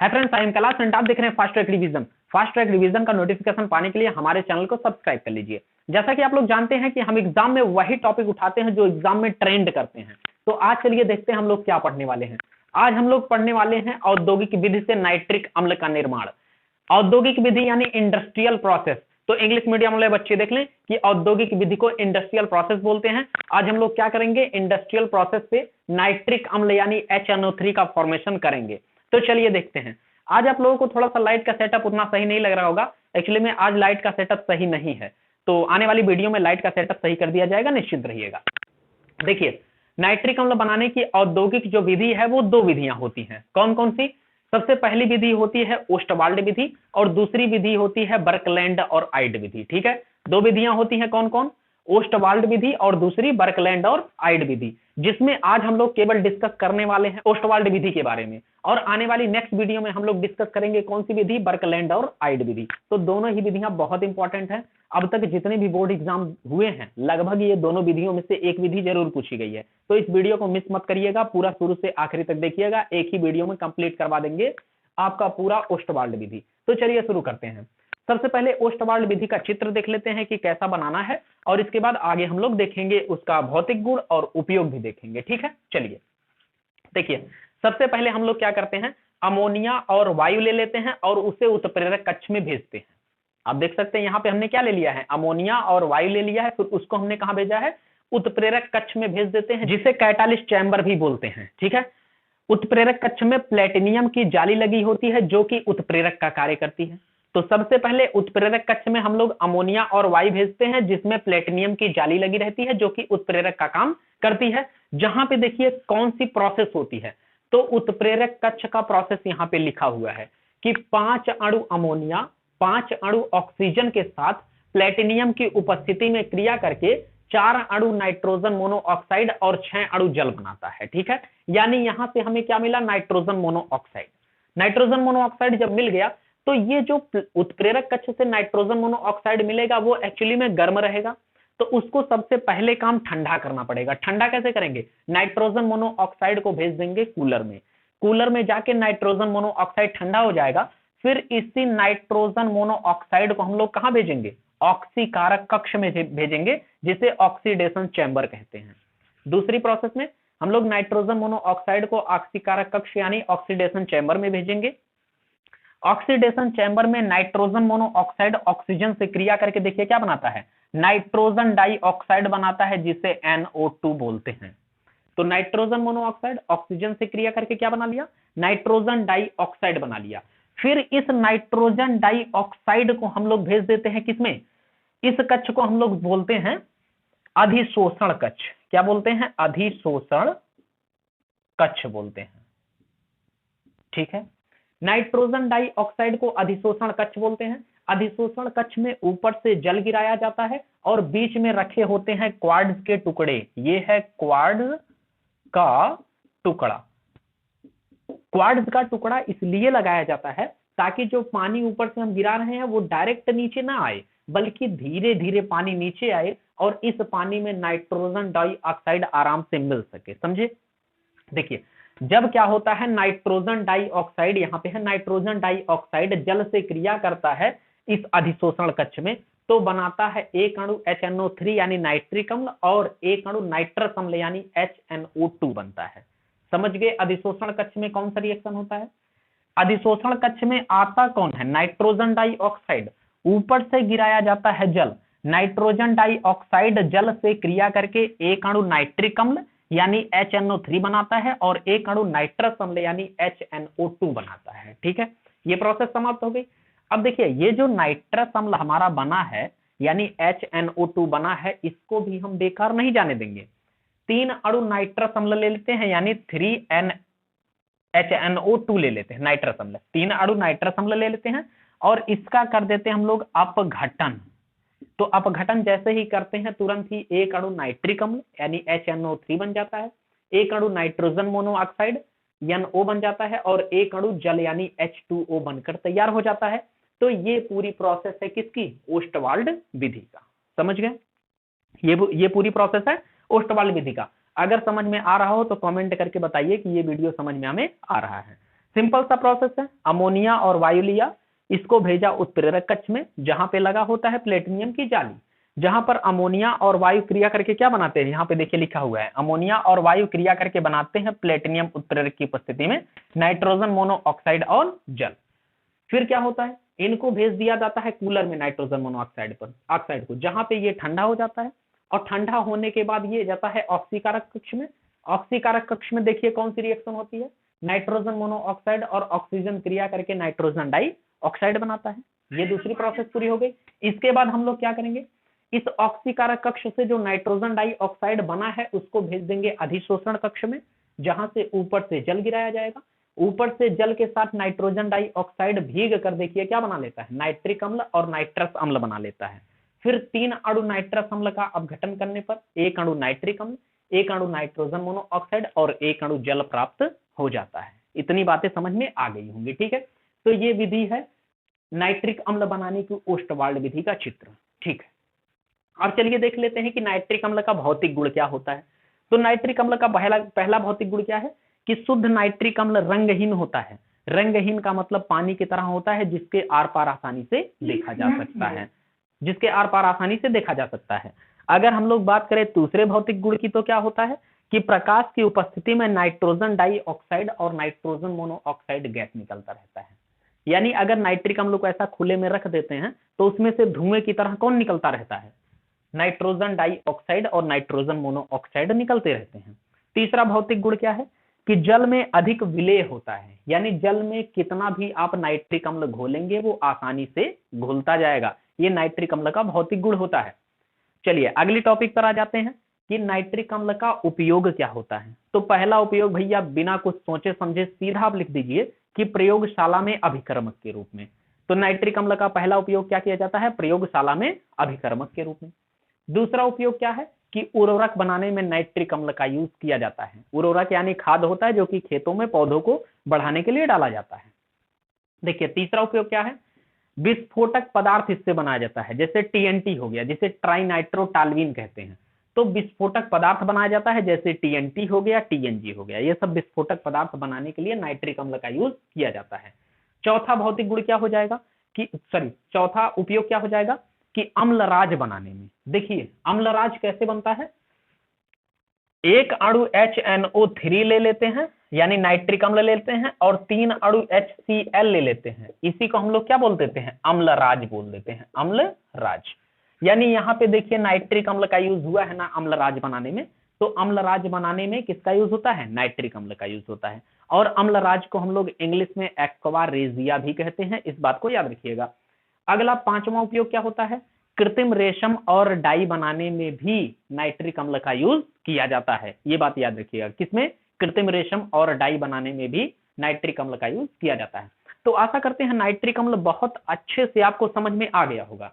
Hi friends, I am Kailash and आप देख रहे हैं fast track revision. Fast track revision का नोटिफिकेशन पाने के लिए हमारे चैनल को सब्सक्राइब कर लीजिए। जैसा कि आप लोग जानते हैं कि हम एग्जाम में वही टॉपिक उठाते हैं जो एग्जाम में ट्रेंड करते हैं। तो आज चलिए देखते हैं हम लोग क्या पढ़ने वाले हैं। आज हम लोग पढ़ने वाले हैं औद्योगिक विधि से नाइट्रिक अम्ल का निर्माण। औद्योगिक विधि यानी इंडस्ट्रियल प्रोसेस। तो इंग्लिश मीडियम वाले बच्चे देख लें कि औद्योगिक विधि को इंडस्ट्रियल प्रोसेस बोलते हैं। आज हम लोग क्या करेंगे, इंडस्ट्रियल प्रोसेस से नाइट्रिक अम्ल यानी HNO3 का फॉर्मेशन करेंगे। तो चलिए देखते हैं। आज आप लोगों को थोड़ा सा लाइट का सेटअप उतना सही नहीं लग रहा होगा। एक्चुअली में आज लाइट का सेटअप सही नहीं है, तो आने वाली वीडियो में लाइट का सेटअप सही कर दिया जाएगा, निश्चिंत रहिएगा। देखिए, नाइट्रिक अम्ल बनाने की औद्योगिक जो विधि है वो दो विधियां होती हैं। कौन कौन सी? सबसे पहली विधि होती है ओस्टवाल्ड विधि और दूसरी विधि होती है बर्कलैंड और आइड विधि। ठीक है, दो विधियां होती हैं। कौन कौन? ओस्टवाल्ड विधि और दूसरी बर्कलैंड और आइड विधि, जिसमें आज हम लोग केवल डिस्कस करने वाले हैं ओस्टवाल्ड विधि के बारे में। और आने वाली नेक्स्ट वीडियो में हम लोग डिस्कस करेंगे कौन सी विधि, बर्कलैंड और आइड विधि। तो दोनों ही विधियां बहुत इंपॉर्टेंट है। अब तक जितने भी बोर्ड एग्जाम हुए हैं लगभग ये दोनों विधियों में से एक विधि जरूर पूछी गई है। तो इस वीडियो को मिस मत करिएगा, पूरा शुरू से आखिरी तक देखिएगा। एक ही वीडियो में कंप्लीट करवा देंगे आपका पूरा ओस्टवाल्ड विधि। तो चलिए शुरू करते हैं। सबसे पहले ओस्टवाल्ड विधि का चित्र देख लेते हैं कि कैसा बनाना है, और इसके बाद आगे हम लोग देखेंगे उसका भौतिक गुण और उपयोग भी देखेंगे। ठीक है, चलिए देखिए। सबसे पहले हम लोग क्या करते हैं, अमोनिया और वायु ले लेते हैं और उसे उत्प्रेरक कक्ष में भेजते हैं। आप देख सकते हैं यहाँ पे हमने क्या ले लिया है, अमोनिया और वायु ले लिया है। फिर उसको हमने कहाँ भेजा है, उत्प्रेरक कक्ष में भेज देते हैं, जिसे कैटालिस्ट चैम्बर भी बोलते हैं। ठीक है, उत्प्रेरक कक्ष में प्लेटिनियम की जाली लगी होती है जो कि उत्प्रेरक का कार्य करती है। तो सबसे पहले उत्प्रेरक कक्ष में हम लोग अमोनिया और वायु भेजते हैं जिसमें प्लेटिनियम की जाली लगी रहती है जो कि उत्प्रेरक का काम करती है। जहां पे देखिए कौन सी प्रोसेस होती है, तो उत्प्रेरक कक्ष का प्रोसेस यहाँ पे लिखा हुआ है कि 5 अणु अमोनिया 5 अणु ऑक्सीजन के साथ प्लेटिनियम की उपस्थिति में क्रिया करके 4 अणु नाइट्रोजन मोनोऑक्साइड और 6 अणु जल बनाता है। ठीक है, यानी यहां से हमें क्या मिला, नाइट्रोजन मोनोऑक्साइड। नाइट्रोजन मोनोऑक्साइड जब मिल गया तो ये जो उत्प्रेरक कक्ष से नाइट्रोजन मोनोऑक्साइड मिलेगा वो एक्चुअली में गर्म रहेगा। तो उसको सबसे पहले काम ठंडा करना पड़ेगा। ठंडा कैसे करेंगे, नाइट्रोजन मोनोऑक्साइड को भेज देंगे कूलर में। कूलर में जाके नाइट्रोजन मोनोऑक्साइड ठंडा हो जाएगा। फिर इसी नाइट्रोजन मोनोऑक्साइड को हम लोग कहां भेजेंगे, ऑक्सीकारक कक्ष में भेजेंगे, जिसे ऑक्सीडेशन चैम्बर कहते हैं। दूसरी प्रोसेस में हम लोग नाइट्रोजन मोनोऑक्साइड को ऑक्सीकारक कक्ष यानी ऑक्सीडेशन चैम्बर में भेजेंगे। ऑक्सीडेशन चैम्बर में नाइट्रोजन मोनोऑक्साइड ऑक्सीजन से क्रिया करके देखिए क्या बनाता है, नाइट्रोजन डाइऑक्साइड बनाता है, जिसे NO2 बोलते हैं। तो नाइट्रोजन मोनोऑक्साइड ऑक्सीजन से क्रिया करके क्या बना लिया, नाइट्रोजन डाइऑक्साइड बना लिया। फिर इस नाइट्रोजन डाइऑक्साइड को हम लोग भेज देते हैं किसमें, इस कक्ष को हम लोग बोलते हैं अधिशोषण कक्ष। क्या बोलते हैं, अधिशोषण कक्ष बोलते हैं। ठीक है, नाइट्रोजन डाइऑक्साइड को अधिशोषण कक्ष बोलते हैं। अधिशोषण कक्ष में ऊपर से जल गिराया जाता है और बीच में रखे होते हैं क्वार्ट्ज के टुकड़े। ये है क्वार्ट्ज का टुकड़ा। क्वार्ट्ज का टुकड़ा इसलिए लगाया जाता है ताकि जो पानी ऊपर से हम गिरा रहे हैं वो डायरेक्ट नीचे ना आए, बल्कि धीरे धीरे पानी नीचे आए और इस पानी में नाइट्रोजन डाइऑक्साइड आराम से मिल सके। समझे? देखिए, जब क्या होता है, नाइट्रोजन डाइऑक्साइड, यहाँ पे है नाइट्रोजन डाइऑक्साइड जल से क्रिया करता है इस अधिशोषण कक्ष में, तो बनाता है एक अणु HNO3 यानी नाइट्रिक अम्ल और एक अणु नाइट्रस अम्ल यानी HNO2 बनता है। समझ गए? अधिशोषण कक्ष में कौन सा रिएक्शन होता है, अधिशोषण कक्ष में आता कौन है, नाइट्रोजन डाइऑक्साइड। ऊपर से गिराया जाता है जल, नाइट्रोजन डाइऑक्साइड जल से क्रिया करके एक अणु नाइट्रिक अम्ल यानी HNO3 बनाता है और एक अणु नाइट्रस अम्ल यानी HNO2 बनाता है। ठीक है, ये प्रोसेस समाप्त हो गई। अब देखिए, ये जो नाइट्रस अम्ल हमारा बना है यानी HNO2 बना है, इसको भी हम बेकार नहीं जाने देंगे। 3 अणु नाइट्रस अम्ल ले लेते हैं यानी 3NHNO2 ले लेते हैं, नाइट्रस अम्ल। 3 अणु नाइट्रस अम्ल ले लेते हैं और इसका कर देते हैं हम लोग अपघटन। तो अपघटन जैसे ही करते हैं तुरंत ही एक अणु नाइट्रिक अम्ल यानी HNO3 बन जाता है, एक अणु नाइट्रोजन मोनोऑक्साइड NO बन जाता है और एक अणु जल यानी H2O बनकर तैयार हो जाता है। तो ये पूरी प्रोसेस है किसकी, ओस्टवाल्ड विधि का। समझ गए? ये पूरी प्रोसेस है ओस्टवाल्ड विधि का। अगर समझ में आ रहा हो तो कमेंट करके बताइए कि ये वीडियो समझ में हमें आ रहा है। सिंपल सा प्रोसेस है, अमोनिया और वायु लिया, इसको भेजा उत्प्रेरक कक्ष में जहां पे लगा होता है प्लेटिनियम की जाली, जहां पर अमोनिया और वायु क्रिया करके क्या बनाते हैं, यहाँ पे देखिए लिखा हुआ है, अमोनिया और वायु क्रिया करके बनाते हैं प्लेटिनियम उत्प्रेरक की उपस्थिति में नाइट्रोजन मोनोऑक्साइड और जल। फिर क्या होता है, इनको भेज दिया जाता है कूलर में नाइट्रोजन मोनोऑक्साइड पर ऑक्साइड को, जहां पे ये ठंडा हो जाता है, और ठंडा होने के बाद ये जाता है ऑक्सीकारक कक्ष में। ऑक्सीकारक कक्ष में देखिए कौन सी रिएक्शन होती है, नाइट्रोजन मोनोऑक्साइड और ऑक्सीजन क्रिया करके नाइट्रोजन डाई ऑक्साइड बनाता है। ये दूसरी प्रोसेस पूरी हो गई। इसके बाद हम लोग क्या करेंगे, इस ऑक्सीकारक कक्ष से जो नाइट्रोजन डाई ऑक्साइड बना है उसको भेज देंगे अधिशोषण कक्ष में, जहां से ऊपर से जल गिराया जाएगा। ऊपर से जल के साथ नाइट्रोजन डाई ऑक्साइड भीग कर देखिए क्या बना लेता है, नाइट्रिक अम्ल और नाइट्रस अम्ल बना लेता है। फिर 3 अणु नाइट्रस अम्ल का अपघटन करने पर 1 अणु नाइट्रिक अम्ल, 1 अणु नाइट्रोजन मोनोऑक्साइड और 1 अणु जल प्राप्त हो जाता है। इतनी बातें समझ में आ गई होंगी, ठीक है। तो ये विधि है नाइट्रिक अम्ल बनाने की ओस्टवाल्ड विधि का चित्र, ठीक है। अब चलिए देख लेते हैं कि नाइट्रिक अम्ल का भौतिक गुण क्या होता है। तो नाइट्रिक अम्ल का पहला भौतिक गुण क्या है कि शुद्ध नाइट्रिक अम्ल रंगहीन होता है। रंगहीन का मतलब पानी की तरह होता है, जिसके आर पार आसानी से देखा जा सकता है, जिसके आर पार आसानी से देखा जा सकता है। अगर हम लोग बात करें दूसरे भौतिक गुण की, तो क्या होता है कि प्रकाश की उपस्थिति में नाइट्रोजन डाइऑक्साइड और नाइट्रोजन मोनोऑक्साइड गैस निकलता रहता है। यानी अगर नाइट्रिक अम्ल को ऐसा खुले में रख देते हैं तो उसमें से धुएं की तरह कौन निकलता रहता है, नाइट्रोजन डाइऑक्साइड और नाइट्रोजन मोनोऑक्साइड निकलते रहते हैं। तीसरा भौतिक गुण क्या है कि जल में अधिक विलेय होता है, यानी जल में कितना भी आप नाइट्रिक अम्ल घोलेंगे वो आसानी से घुलता जाएगा। ये नाइट्रिक अम्ल का भौतिक गुण होता है। चलिए अगली टॉपिक पर आ जाते हैं कि नाइट्रिक अम्ल का उपयोग क्या होता है। तो पहला उपयोग भैया बिना कुछ सोचे समझे सीधा आप लिख दीजिए कि प्रयोगशाला में अभिकर्मक के रूप में। तो नाइट्रिक अम्ल का पहला उपयोग क्या किया जाता है, प्रयोगशाला में अभिकर्मक के रूप में। दूसरा उपयोग क्या है कि उर्वरक बनाने में नाइट्रिक अम्ल का यूज किया जाता है। उर्वरक यानी खाद होता है जो कि खेतों में पौधों को बढ़ाने के लिए डाला जाता है। देखिए तीसरा उपयोग क्या है, विस्फोटक पदार्थ इससे बनाया जाता है, जैसे टीएनटी हो गया, जिसे ट्राइनाइट्रोटाल्विन कहते हैं। तो विस्फोटक पदार्थ बनाया जाता है, जैसे टीएनटी हो गया, टीएनजी हो गया, ये सब विस्फोटक पदार्थ बनाने के लिए नाइट्रिक अम्ल का यूज किया जाता है। चौथा भौतिक गुण क्या हो जाएगा कि चौथा उपयोग क्या हो जाएगा कि अम्लराज बनाने में। देखिए अम्लराज कैसे बनता है, एक अणु HNO3 ले लेते हैं यानी नाइट्रिक अम्ल लेते हैं, और 3 अणु HCl ले लेते हैं, इसी को हम लोग क्या बोल देते हैं, अम्लराज बोल देते हैं, अम्लराज। यानी यहाँ पे देखिए नाइट्रिक अम्ल का यूज हुआ है ना अम्लराज बनाने में। तो अम्लराज बनाने में किसका यूज होता है, नाइट्रिक अम्ल का यूज होता है। और अम्लराज को हम लोग इंग्लिश में एक्वा रेजिया भी कहते हैं, इस बात को याद रखिएगा। अगला पांचवा उपयोग क्या होता है, कृत्रिम रेशम और डाई बनाने में भी नाइट्रिक अम्ल का यूज किया जाता है। ये बात याद रखिएगा, किसमें, कृत्रिम रेशम और डाई बनाने में भी नाइट्रिक अम्ल का यूज किया जाता है। तो आशा करते हैं नाइट्रिक अम्ल बहुत अच्छे से आपको समझ में आ गया होगा।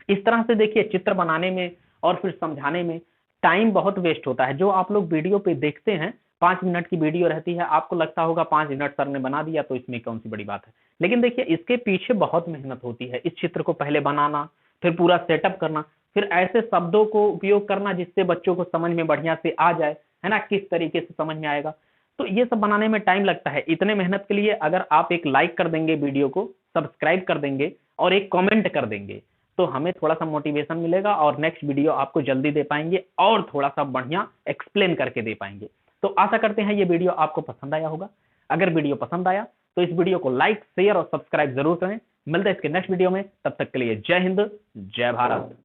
इस तरह से देखिए चित्र बनाने में और फिर समझाने में टाइम बहुत वेस्ट होता है। जो आप लोग वीडियो पे देखते हैं 5 मिनट की वीडियो रहती है, आपको लगता होगा 5 मिनट सर ने बना दिया तो इसमें कौन सी बड़ी बात है, लेकिन देखिए इसके पीछे बहुत मेहनत होती है। इस चित्र को पहले बनाना, फिर पूरा सेटअप करना, फिर ऐसे शब्दों को उपयोग करना जिससे बच्चों को समझ में बढ़िया से आ जाए, है ना, किस तरीके से समझ में आएगा। तो ये सब बनाने में टाइम लगता है। इतने मेहनत के लिए अगर आप एक लाइक कर देंगे, वीडियो को सब्सक्राइब कर देंगे और एक कमेंट कर देंगे तो हमें थोड़ा सा मोटिवेशन मिलेगा और नेक्स्ट वीडियो आपको जल्दी दे पाएंगे और थोड़ा सा बढ़िया एक्सप्लेन करके दे पाएंगे। तो आशा करते हैं ये वीडियो आपको पसंद आया होगा। अगर वीडियो पसंद आया तो इस वीडियो को लाइक, शेयर और सब्सक्राइब जरूर करें। मिलते हैं इसके नेक्स्ट वीडियो में, तब तक के लिए जय हिंद, जय भारत।